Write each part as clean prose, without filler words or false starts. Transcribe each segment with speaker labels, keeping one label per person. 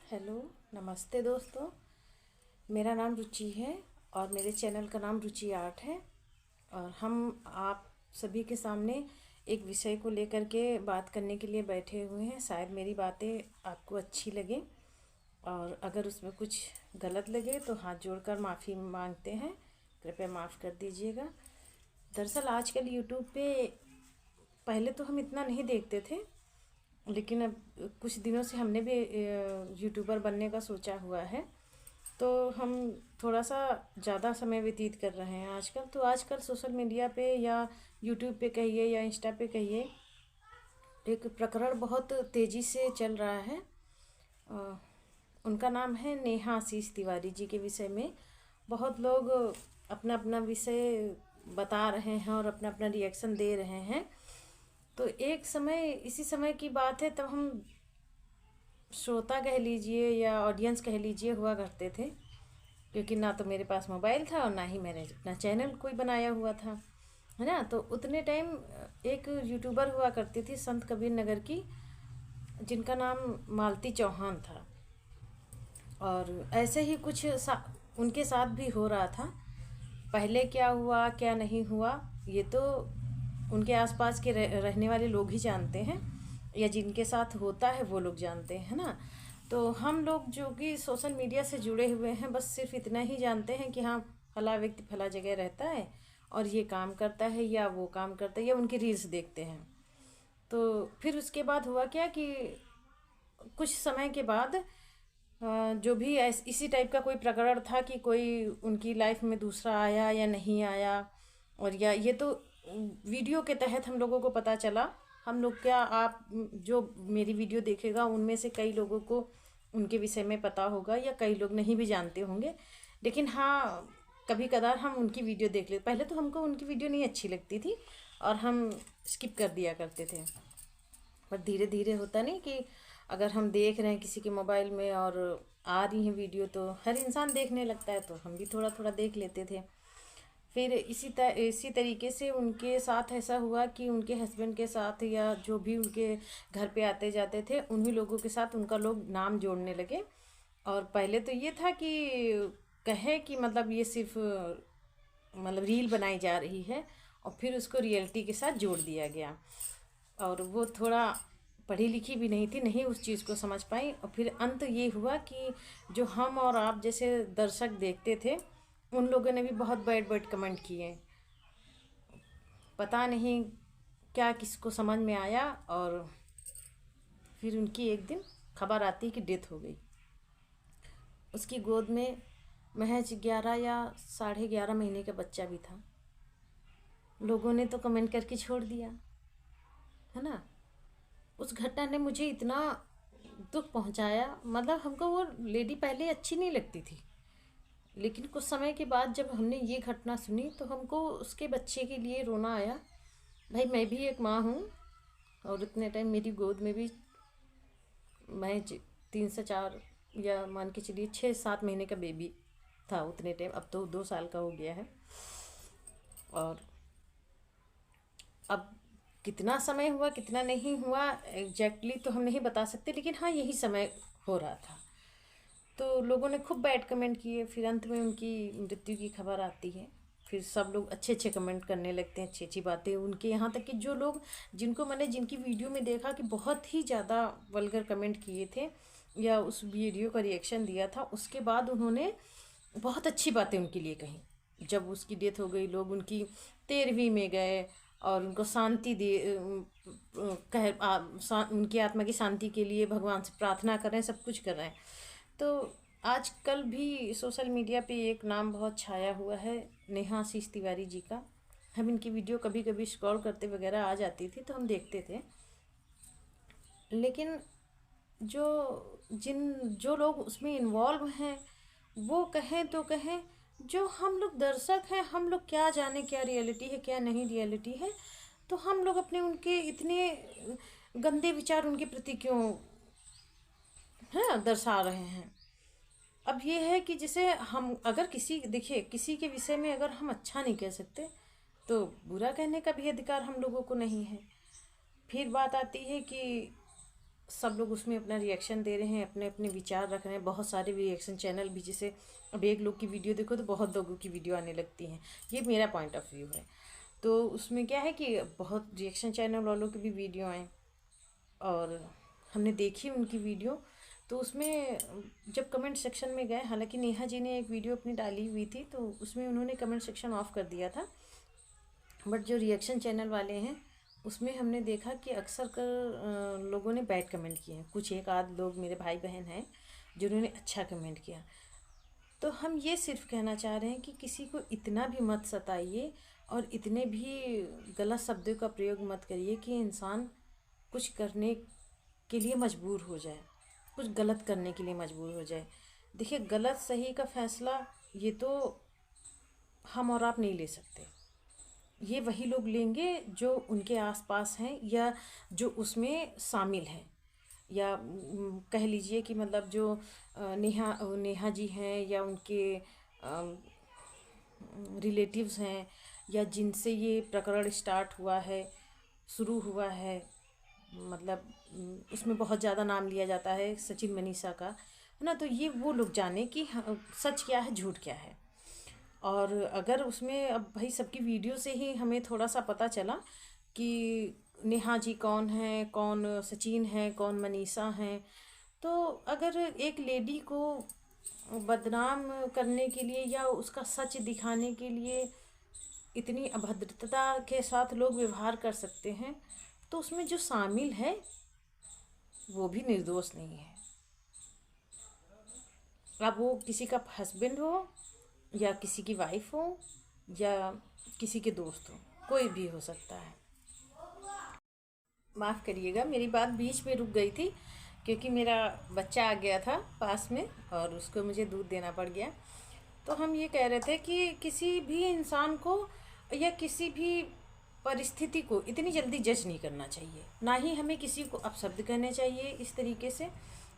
Speaker 1: Hello, नमस्ते दोस्तों। मेरा नाम रुचि है और मेरे चैनल का नाम रुचि आर्ट है। और हम आप सभी के सामने एक विषय को लेकर के बात करने के लिए बैठे हुए हैं। शायद मेरी बातें आपको अच्छी लगे और अगर उसमें कुछ गलत लगे तो हाथ जोड़कर माफ़ी मांगते हैं, कृपया माफ़ कर दीजिएगा। दरअसल आजकल यूट्यूब पे पहले तो हम इतना नहीं देखते थे, लेकिन अब कुछ दिनों से हमने भी यूट्यूबर बनने का सोचा हुआ है। तो हम थोड़ा सा ज़्यादा समय व्यतीत कर रहे हैं आजकल। तो आजकल सोशल मीडिया पे या यूट्यूब पे कहिए या इंस्टा पे कहिए, एक प्रकरण बहुत तेज़ी से चल रहा है। अ, उनका नाम है नेहा आशीष तिवारी जी के विषय में बहुत लोग अपना अपना विषय बता रहे हैं और अपना अपना रिएक्शन दे रहे हैं। तो एक समय, इसी समय की बात है, तब हम श्रोता कह लीजिए या ऑडियंस कह लीजिए हुआ करते थे, क्योंकि ना तो मेरे पास मोबाइल था और ना ही मैंने अपना चैनल कोई बनाया हुआ था, है ना। तो उतने टाइम एक यूट्यूबर हुआ करती थी संत कबीर नगर की, जिनका नाम मालती चौहान था। और ऐसे ही कुछ उनके साथ भी हो रहा था। पहले क्या हुआ क्या नहीं हुआ ये तो उनके आसपास के रहने वाले लोग ही जानते हैं, या जिनके साथ होता है वो लोग जानते हैं ना। तो हम लोग जो कि सोशल मीडिया से जुड़े हुए हैं, बस सिर्फ इतना ही जानते हैं कि हाँ, फला व्यक्ति फला जगह रहता है और ये काम करता है या वो काम करता है, या उनकी रील्स देखते हैं। तो फिर उसके बाद हुआ क्या कि कुछ समय के बाद जो भी इसी टाइप का कोई प्रकरण था कि कोई उनकी लाइफ में दूसरा आया या नहीं आया, और या ये तो वीडियो के तहत हम लोगों को पता चला। हम लोग क्या, आप जो मेरी वीडियो देखेगा उनमें से कई लोगों को उनके विषय में पता होगा या कई लोग नहीं भी जानते होंगे, लेकिन हाँ, कभी कदार हम उनकी वीडियो देख लेते। पहले तो हमको उनकी वीडियो नहीं अच्छी लगती थी और हम स्किप कर दिया करते थे। पर धीरे धीरे होता नहीं कि अगर हम देख रहे हैं किसी के मोबाइल में और आ रही हैं वीडियो, तो हर इंसान देखने लगता है, तो हम भी थोड़ा थोड़ा देख लेते थे। फिर इसी तरीके से उनके साथ ऐसा हुआ कि उनके हस्बैंड के साथ या जो भी उनके घर पे आते जाते थे, उन्हीं लोगों के साथ उनका लोग नाम जोड़ने लगे। और पहले तो ये था कि कहे कि मतलब ये सिर्फ मतलब रील बनाई जा रही है, और फिर उसको रियलिटी के साथ जोड़ दिया गया। और वो थोड़ा पढ़ी लिखी भी नहीं थी, नहीं उस चीज़ को समझ पाई। और फिर अंत ये हुआ कि जो हम और आप जैसे दर्शक देखते थे, उन लोगों ने भी बहुत बैड बैड कमेंट किए। पता नहीं क्या किसको समझ में आया, और फिर उनकी एक दिन खबर आती कि डेथ हो गई। उसकी गोद में महज 11 या 11.5 महीने का बच्चा भी था। लोगों ने तो कमेंट करके छोड़ दिया, है ना। उस घटना ने मुझे इतना दुख पहुंचाया। मतलब हमको वो लेडी पहले अच्छी नहीं लगती थी, लेकिन कुछ समय के बाद जब हमने ये घटना सुनी तो हमको उसके बच्चे के लिए रोना आया। भाई, मैं भी एक माँ हूँ, और उतने टाइम मेरी गोद में भी मैं 3 से 4 या मान के चलिए 6-7 महीने का बेबी था उतने टाइम। अब तो 2 साल का हो गया है। और अब कितना समय हुआ कितना नहीं हुआ एग्जैक्टली तो हम नहीं बता सकते, लेकिन हाँ, यही समय हो रहा था। तो लोगों ने खूब बैड कमेंट किए। फिर अंत में उनकी मृत्यु की खबर आती है। फिर सब लोग अच्छे अच्छे कमेंट करने लगते हैं, अच्छी अच्छी बातें उनके। यहाँ तक कि जो लोग जिनको मैंने जिनकी वीडियो में देखा कि बहुत ही ज़्यादा वल्गर कमेंट किए थे या उस वीडियो का रिएक्शन दिया था, उसके बाद उन्होंने बहुत अच्छी बातें उनके लिए कही। जब उसकी डेथ हो गई, लोग उनकी 13वीं में गए और उनको शांति दे उनकी आत्मा की शांति के लिए भगवान से प्रार्थना कर रहे हैं, सब कुछ कर रहे हैं। तो आजकल भी सोशल मीडिया पे एक नाम बहुत छाया हुआ है, नेहा आशीष तिवारी जी का। हम इनकी वीडियो कभी कभी स्क्रॉल करते वगैरह आ जाती थी तो हम देखते थे। लेकिन जो लोग उसमें इन्वॉल्व हैं, वो कहें तो कहें, जो हम लोग दर्शक हैं, हम लोग क्या जाने क्या रियलिटी है क्या नहीं रियलिटी है। तो हम लोग अपने उनके इतने गंदे विचार उनके प्रति क्यों है दर्शा रहे हैं। अब ये है कि जैसे हम अगर किसी, देखिए, किसी के विषय में अगर हम अच्छा नहीं कह सकते तो बुरा कहने का भी अधिकार हम लोगों को नहीं है। फिर बात आती है कि सब लोग उसमें अपना रिएक्शन दे रहे हैं, अपने अपने विचार रख रहे हैं। बहुत सारे रिएक्शन चैनल भी, जैसे अब एक लोग की वीडियो देखो तो बहुत लोगों की वीडियो आने लगती हैं। ये मेरा पॉइंट ऑफ व्यू है। तो उसमें क्या है कि बहुत रिएक्शन चैनल वालों की भी वीडियो आए और हमने देखी उनकी वीडियो। तो उसमें जब कमेंट सेक्शन में गए, हालांकि नेहा जी ने एक वीडियो अपनी डाली हुई थी तो उसमें उन्होंने कमेंट सेक्शन ऑफ कर दिया था, बट जो रिएक्शन चैनल वाले हैं उसमें हमने देखा कि अक्सर कर लोगों ने बैड कमेंट किए हैं। कुछ एक आध लोग मेरे भाई बहन हैं जिन्होंने अच्छा कमेंट किया। तो हम ये सिर्फ कहना चाह रहे हैं कि किसी को इतना भी मत सताइए और इतने भी गलत शब्दों का प्रयोग मत करिए कि इंसान कुछ करने के लिए मजबूर हो जाए, कुछ गलत करने के लिए मजबूर हो जाए। देखिए, गलत सही का फैसला ये तो हम और आप नहीं ले सकते। ये वही लोग लेंगे जो उनके आसपास हैं या जो उसमें शामिल हैं, या कह लीजिए कि मतलब जो नेहा जी हैं या उनके रिलेटिव्स हैं, या जिनसे ये प्रकरण स्टार्ट हुआ है, शुरू हुआ है। मतलब उसमें बहुत ज़्यादा नाम लिया जाता है सचिन मनीषा का, है ना। तो ये वो लोग जाने कि सच क्या है, झूठ क्या है। और अगर उसमें अब भाई सबकी वीडियो से ही हमें थोड़ा सा पता चला कि नेहा जी कौन है, कौन सचिन है, कौन मनीषा है, तो अगर एक लेडी को बदनाम करने के लिए या उसका सच दिखाने के लिए इतनी अभद्रता के साथ लोग व्यवहार कर सकते हैं, तो उसमें जो शामिल है वो भी निर्दोष नहीं है। अब वो किसी का हस्बैंड हो या किसी की वाइफ हो या किसी के दोस्त हो, कोई भी हो सकता है। माफ़ करिएगा, मेरी बात बीच में रुक गई थी क्योंकि मेरा बच्चा आ गया था पास में और उसको मुझे दूध देना पड़ गया। तो हम ये कह रहे थे कि किसी भी इंसान को या किसी भी परिस्थिति को इतनी जल्दी जज नहीं करना चाहिए, ना ही हमें किसी को अपशब्द कहने चाहिए इस तरीके से,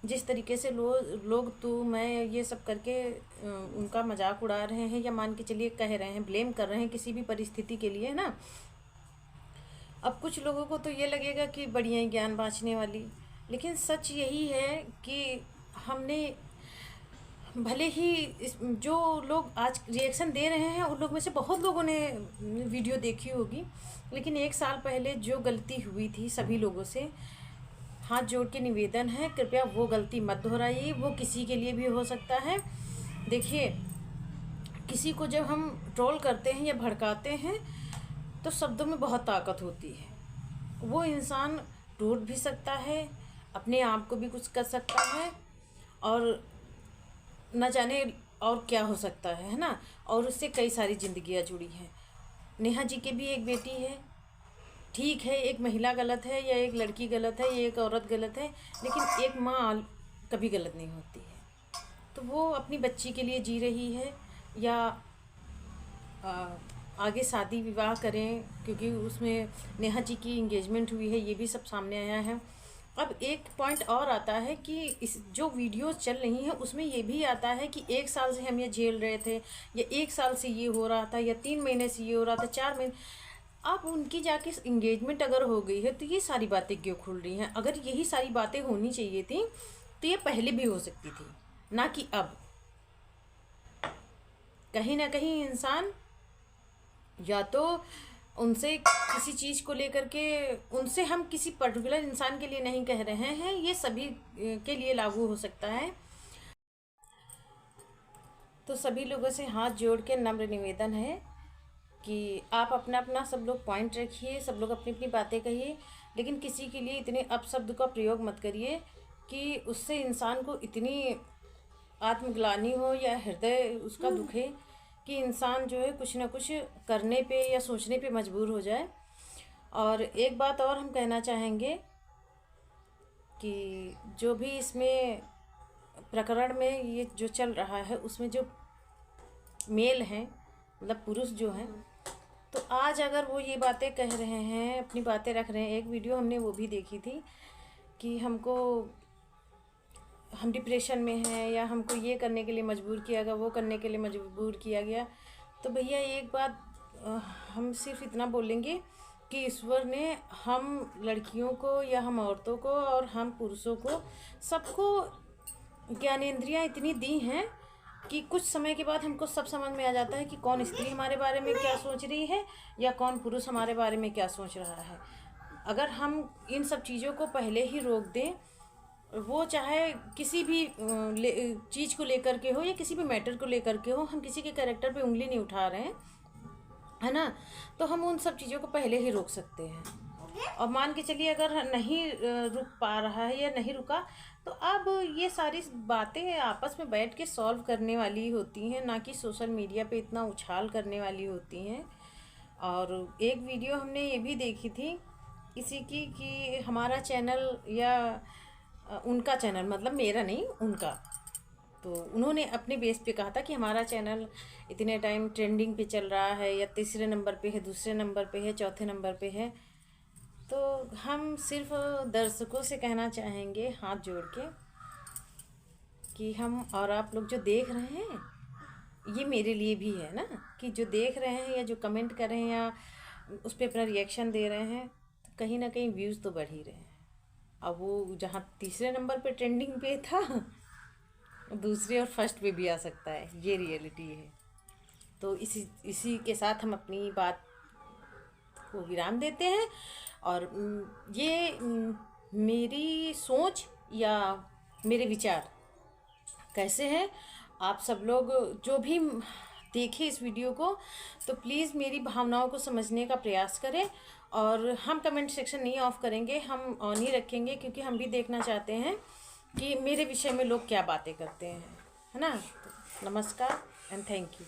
Speaker 1: जिस तरीके से लोग तू मैं ये सब करके उनका मजाक उड़ा रहे हैं, या मान के चलिए कह रहे हैं, ब्लेम कर रहे हैं किसी भी परिस्थिति के लिए, है ना। अब कुछ लोगों को तो ये लगेगा कि बढ़िया ही ज्ञान बाँचने वाली, लेकिन सच यही है कि हमने भले ही जो लोग आज रिएक्शन दे रहे हैं उन लोग में से बहुत लोगों ने वीडियो देखी होगी, लेकिन एक साल पहले जो गलती हुई थी सभी लोगों से, हाथ जोड़ के निवेदन है कृपया वो गलती मत दोहराइए। वो किसी के लिए भी हो सकता है। देखिए, किसी को जब हम ट्रोल करते हैं या भड़काते हैं तो शब्दों में बहुत ताकत होती है। वो इंसान टूट भी सकता है, अपने आप को भी कुछ कर सकता है, और न जाने और क्या हो सकता है ना। और उससे कई सारी जिंदगियां जुड़ी हैं। नेहा जी के भी एक बेटी है, ठीक है, एक महिला गलत है या एक लड़की गलत है या एक औरत गलत है, लेकिन एक माँ कभी गलत नहीं होती है। तो वो अपनी बच्ची के लिए जी रही है, या आगे शादी विवाह करें, क्योंकि उसमें नेहा जी की इंगेजमेंट हुई है, ये भी सब सामने आया है। अब एक पॉइंट और आता है कि इस जो वीडियो चल रही हैं उसमें ये भी आता है कि 1 साल से हम ये झेल रहे थे, या 1 साल से ये हो रहा था, या 3 महीने से ये हो रहा था, 4 महीने। अब उनकी जाके इंगेजमेंट अगर हो गई है तो ये सारी बातें क्यों खुल रही हैं? अगर यही सारी बातें होनी चाहिए थी तो ये पहले भी हो सकती थी, ना कि अब। कहीं ना कहीं इंसान या तो उनसे किसी चीज़ को लेकर के, उनसे हम किसी पर्टिकुलर इंसान के लिए नहीं कह रहे हैं, ये सभी के लिए लागू हो सकता है। तो सभी लोगों से हाथ जोड़ के नम्र निवेदन है कि आप अपना अपना सब लोग पॉइंट रखिए, सब लोग अपनी अपनी बातें कहिए, लेकिन किसी के लिए इतने अपशब्द का प्रयोग मत करिए कि उससे इंसान को इतनी आत्मग्लानि हो या हृदय उसका दुखे कि इंसान जो है कुछ ना कुछ करने पे या सोचने पे मजबूर हो जाए। और एक बात और हम कहना चाहेंगे कि जो भी इसमें प्रकरण में ये जो चल रहा है उसमें जो मेल हैं, मतलब पुरुष जो हैं, तो आज अगर वो ये बातें कह रहे हैं, अपनी बातें रख रहे हैं, एक वीडियो हमने वो भी देखी थी कि हम डिप्रेशन में हैं, या हमको ये करने के लिए मजबूर किया गया, वो करने के लिए मजबूर किया गया। तो भैया एक बात हम सिर्फ इतना बोलेंगे कि ईश्वर ने हम लड़कियों को या हम औरतों को और हम पुरुषों को सबको ज्ञानेंद्रियाँ इतनी दी हैं कि कुछ समय के बाद हमको सब समझ में आ जाता है कि कौन स्त्री हमारे बारे में क्या सोच रही है या कौन पुरुष हमारे बारे में क्या सोच रहा है। अगर हम इन सब चीज़ों को पहले ही रोक दें, वो चाहे किसी भी चीज़ को लेकर के हो या किसी भी मैटर को लेकर के हो, हम किसी के कैरेक्टर पे उंगली नहीं उठा रहे हैं, है ना, तो हम उन सब चीज़ों को पहले ही रोक सकते हैं। और मान के चलिए अगर नहीं रुक पा रहा है या नहीं रुका, तो अब ये सारी बातें आपस में बैठ के सॉल्व करने वाली होती हैं, ना कि सोशल मीडिया पे इतना उछाल करने वाली होती हैं। और एक वीडियो हमने ये भी देखी थी किसी की कि हमारा चैनल या उनका चैनल, मतलब मेरा नहीं उनका, तो उन्होंने अपने बेस पे कहा था कि हमारा चैनल इतने टाइम ट्रेंडिंग पे चल रहा है, या तीसरे नंबर पे है, दूसरे नंबर पे है, चौथे नंबर पे है। तो हम सिर्फ दर्शकों से कहना चाहेंगे हाथ जोड़ के कि हम और आप लोग जो देख रहे हैं, ये मेरे लिए भी है ना, कि जो देख रहे हैं या जो कमेंट कर रहे हैं या उस पर अपना रिएक्शन दे रहे हैं, तो कहीं ना कहीं व्यूज़ तो बढ़ ही रहे हैं। अब वो जहाँ तीसरे नंबर पे ट्रेंडिंग पे था, दूसरे और फर्स्ट पे भी आ सकता है, ये रियलिटी है। तो इसी के साथ हम अपनी बात को विराम देते हैं। और ये मेरी सोच या मेरे विचार कैसे हैं, आप सब लोग जो भी देखें इस वीडियो को, तो प्लीज़ मेरी भावनाओं को समझने का प्रयास करें। और हम कमेंट सेक्शन नहीं ऑफ करेंगे, हम ऑन ही रखेंगे, क्योंकि हम भी देखना चाहते हैं कि मेरे विषय में लोग क्या बातें करते हैं, है ना। तो नमस्कार एंड थैंक यू।